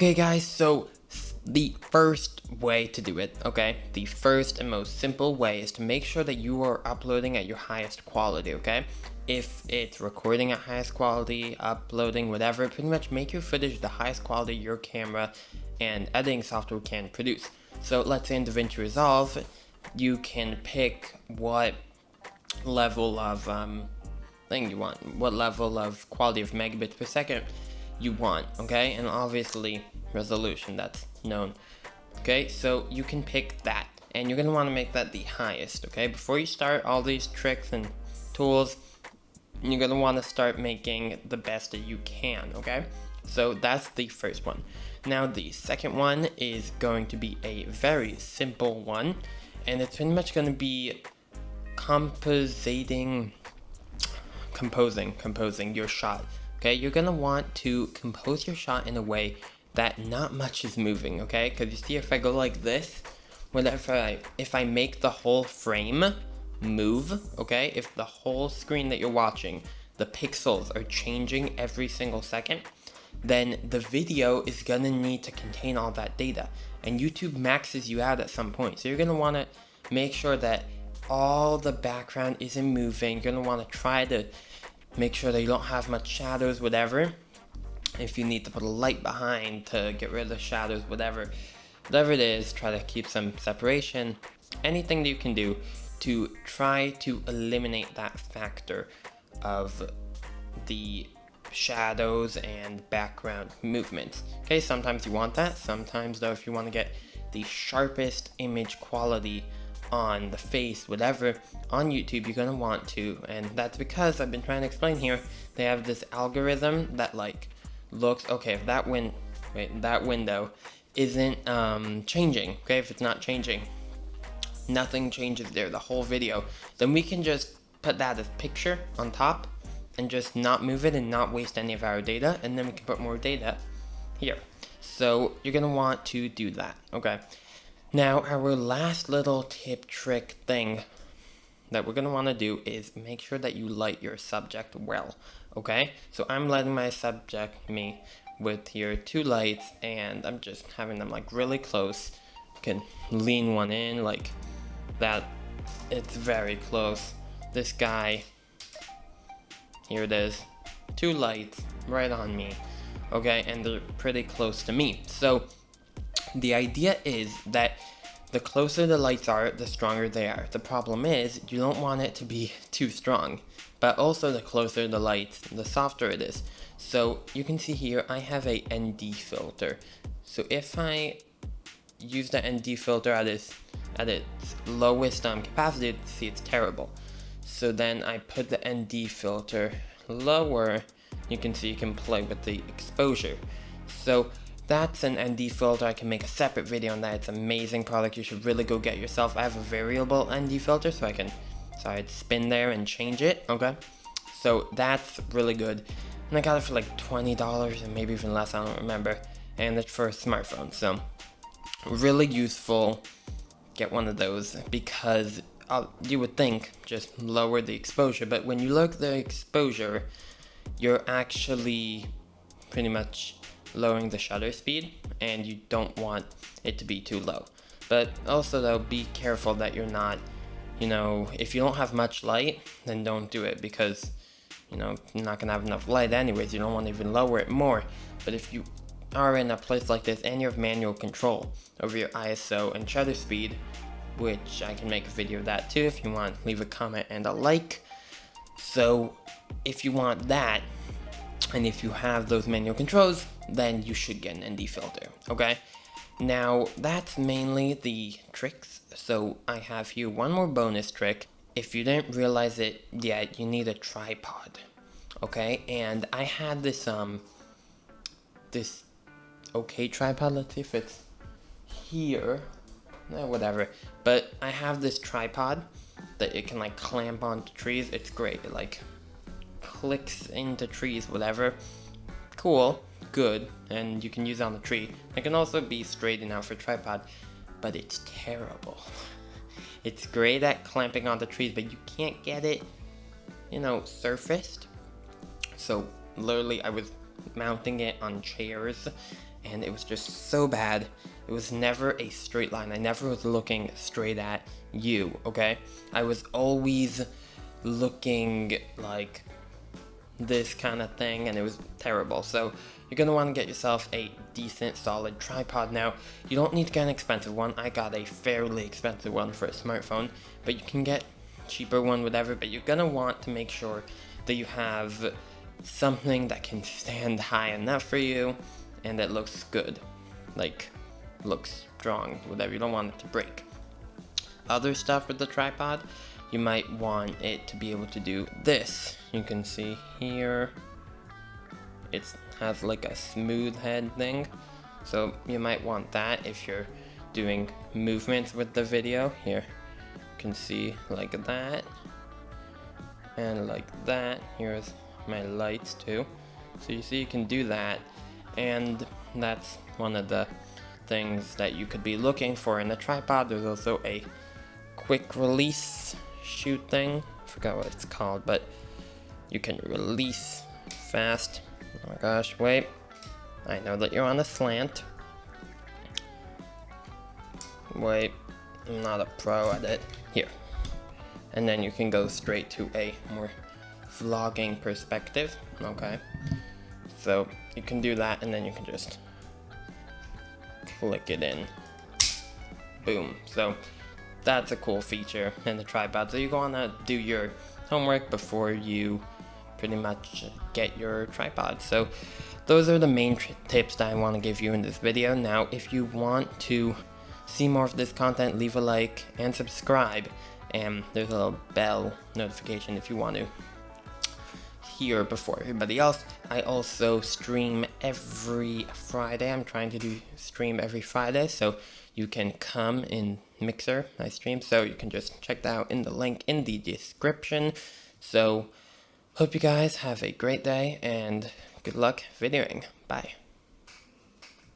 Okay guys, so the first way to do it, okay? The first and most simple way is to make sure that you are uploading at your highest quality, okay? If it's recording at highest quality, uploading, whatever, pretty much make your footage the highest quality your camera and editing software can produce. So let's say in DaVinci Resolve, you can pick what level of thing you want, what level of quality of megabits per second you want, okay? And obviously resolution, that's known. Okay, so you can pick that and you're gonna want to make that the highest. Okay, before you start all these tricks and tools, you're gonna want to start making the best that you can. Okay, so that's the first one. Now the second one is going to be a very simple one, and it's pretty much going to be composing your shot. Okay, you're gonna want to compose your shot in a way that not much is moving. Okay, because you see, if I go like this, if I make the whole frame move, okay, if the whole screen that you're watching, the pixels are changing every single second, then the video is gonna need to contain all that data, and YouTube maxes you out at some point. So you're gonna want to make sure that all the background isn't moving. You're gonna want to try to make sure that you don't have much shadows, whatever. If you need to put a light behind to get rid of the shadows, whatever it is, try to keep some separation. Anything that you can do to try to eliminate that factor of the shadows and background movements. Okay, sometimes you want that. Sometimes though, if you want to get the sharpest image quality on the face, whatever, on YouTube, you're gonna want to, and that's because I've been trying to explain here, they have this algorithm that like looks, okay, if that window isn't changing, okay, if it's not changing, nothing changes there, the whole video, then we can just put that as picture on top and just not move it and not waste any of our data, and then we can put more data here. So you're gonna want to do that, okay? Now, our last little tip, trick thing that we're going to want to do is make sure that you light your subject well, okay? So I'm lighting my subject, me, with here 2 lights, and I'm just having them like really close. You can lean one in like that. It's very close. This guy, here it is, 2 lights right on me, okay? And they're pretty close to me. So the idea is that the closer the lights are, the stronger they are. The problem is, you don't want it to be too strong, but also the closer the lights, the softer it is. So you can see here, I have a ND filter. So if I use the ND filter at its lowest capacity, see, it's terrible. So then I put the ND filter lower. You can see you can play with the exposure. So that's an ND filter. I can make a separate video on that. It's an amazing product. You should really go get yourself. I have a variable ND filter, so I'd spin there and change it, okay? So that's really good. And I got it for like $20 and maybe even less, I don't remember. And it's for a smartphone, so really useful. Get one of those because you would think just lower the exposure, but when you lower the exposure, you're actually pretty much lowering the shutter speed, and you don't want it to be too low. But also though, be careful that you're not, if you don't have much light, then don't do it, because you're not gonna have enough light anyways. You don't want to even lower it more. But if you are in a place like this and you have manual control over your ISO and shutter speed, which I can make a video of that too if you want, leave a comment and a like. So if you want that, and if you have those manual controls, then you should get an ND filter, okay? Now, that's mainly the tricks. So I have here one more bonus trick. If you didn't realize it yet, you need a tripod, okay? And I had this okay tripod. Let's see if it's here. Whatever. But I have this tripod that it can like clamp onto trees. It's great. It like clicks into trees, whatever. Cool, good, and you can use it on the tree. It can also be straightened out for tripod, but it's terrible. It's great at clamping onto trees, but you can't get it, surfaced. So literally I was mounting it on chairs and it was just so bad. It was never a straight line. I never was looking straight at you, okay? I was always looking like this kind of thing, and it was terrible. So you're gonna want to get yourself a decent solid tripod. Now you don't need to get an expensive one. I got a fairly expensive one for a smartphone, but you can get cheaper one, whatever. But you're gonna want to make sure that you have something that can stand high enough for you and that looks good, like looks strong, whatever. You don't want it to break. Other stuff with the tripod, you might want it to be able to do this. You can see here it has like a smooth head thing, so you might want that if you're doing movements with the video. Here you can see like that and like that. Here's my lights too, so you see you can do that, and that's one of the things that you could be looking for in a tripod. There's also a quick release shoot thing, I forgot what it's called, but you can release fast. Oh my gosh, wait, I know that you're on a slant. Wait, I'm not a pro at it. Here, and then you can go straight to a more vlogging perspective. Okay, so you can do that, and then you can just click it in. Boom. So that's a cool feature in the tripod. So you want to do your homework before you pretty much get your tripod. So those are the main tips that I want to give you in this video. Now, if you want to see more of this content, leave a like and subscribe. And there's a little bell notification if you want to hear before everybody else. I also stream every Friday. I'm trying to stream every Friday, so you can come in Mixer. I stream, so you can just check that out in the link in the description. So hope you guys have a great day and good luck videoing. Bye.